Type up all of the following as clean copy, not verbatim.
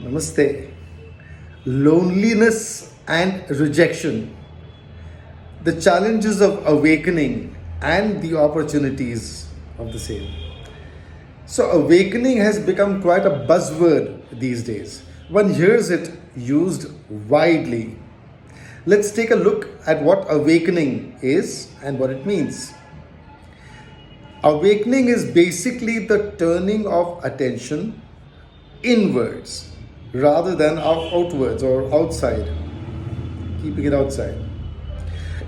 Namaste. Loneliness and rejection, the challenges of awakening and the opportunities of the same. So, awakening has become quite a buzzword these days. One hears it used widely. Let's take a look at what awakening is and what it means. Awakening is basically the turning of attention inwards rather than outwards or outside, keeping it outside.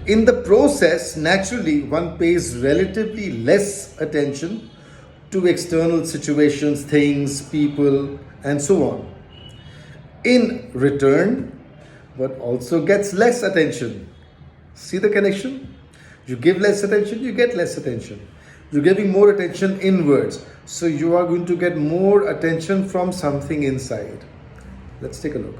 In the process, naturally, one pays relatively less attention to external situations, things, people, and so on. In return, one also gets less attention. See the connection? You give less attention, you get less attention. You're giving more attention inwards, so you are going to get more attention from something inside. Let's take a look.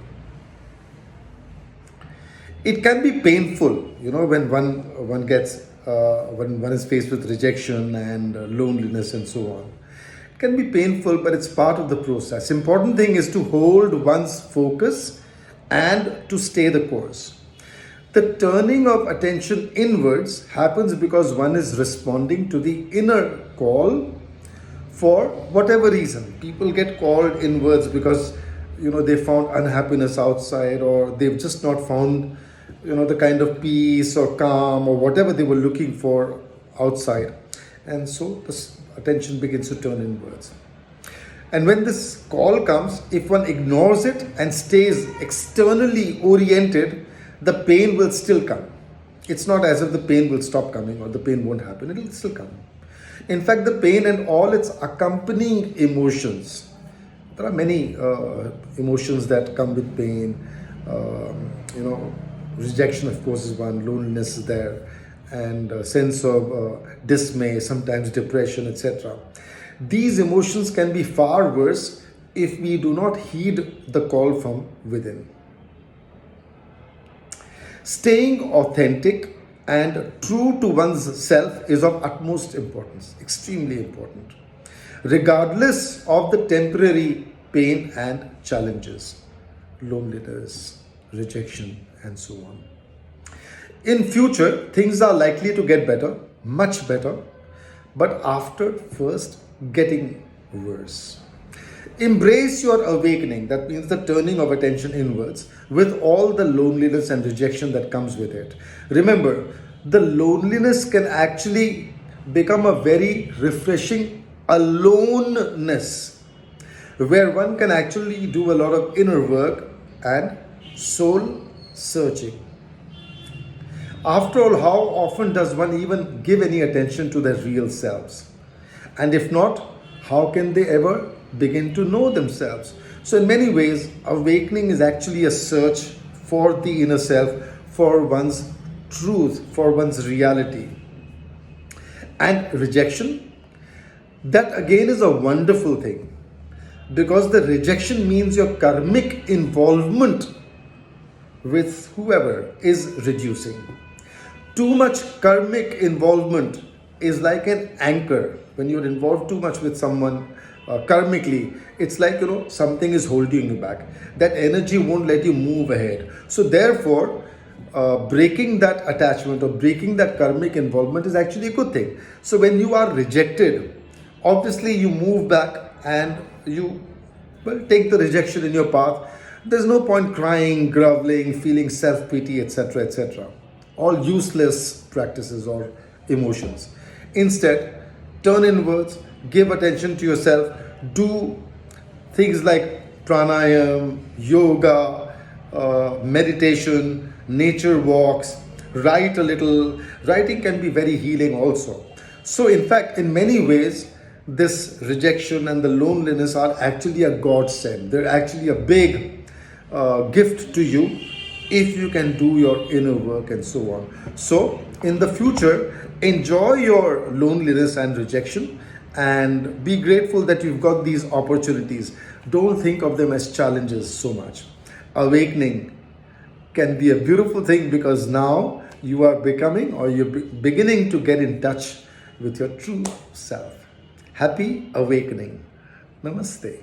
It can be painful, when one gets when one is faced with rejection and loneliness and so on. It can be painful, but it's part of the process. Important thing is to hold one's focus and to stay the course. The turning of attention inwards happens because one is responding to the inner call for whatever reason. People get called inwards because they found unhappiness outside, or they've just not found the kind of peace or calm or whatever they were looking for outside, and so this attention begins to turn inwards. And when this call comes, if one ignores it and stays externally oriented, the pain will still come. It's not as if the pain will stop coming or the pain won't happen. It will still come. In fact, the pain and all its accompanying emotions, there are many emotions that come with pain. Rejection, of course, is one. Loneliness is there, and a sense of dismay, sometimes depression, etc. These emotions can be far worse if we do not heed the call from within. Staying authentic and true to one's self is of utmost importance, extremely important, regardless of the temporary pain and challenges, loneliness, rejection, and so on. In future, things are likely to get better, much better, but after first getting worse. Embrace your awakening, that means the turning of attention inwards, with all the loneliness and rejection that comes with it. Remember, the loneliness can actually become a very refreshing aloneness, where one can actually do a lot of inner work and soul searching. After all, how often does one even give any attention to their real selves? And if not, how can they ever begin to know themselves? So in many ways, awakening is actually a search for the inner self, for one's truth, for one's reality. And rejection, that again is a wonderful thing, because the rejection means your karmic involvement with whoever is reducing. Too much karmic involvement is like an anchor. When you're involved too much with someone karmically, it's like something is holding you back. That energy won't let you move ahead. So therefore, breaking that attachment or breaking that karmic involvement is actually a good thing. So when you are rejected, obviously you move back and you take the rejection in your path. There's no point crying, groveling, feeling self-pity, etc., etc. All useless practices or emotions. Instead, turn inwards, give attention to yourself, do things like pranayam, yoga, meditation, nature walks, write a little. Writing can be very healing also. So in fact, in many ways, this rejection and the loneliness are actually a godsend. They're actually a big gift to you if you can do your inner work and so on. So in the future, enjoy your loneliness and rejection and be grateful that you've got these opportunities. Don't think of them as challenges so much. Awakening can be a beautiful thing, because now you are becoming, or you're beginning to get in touch with your true self. Happy awakening. Namaste.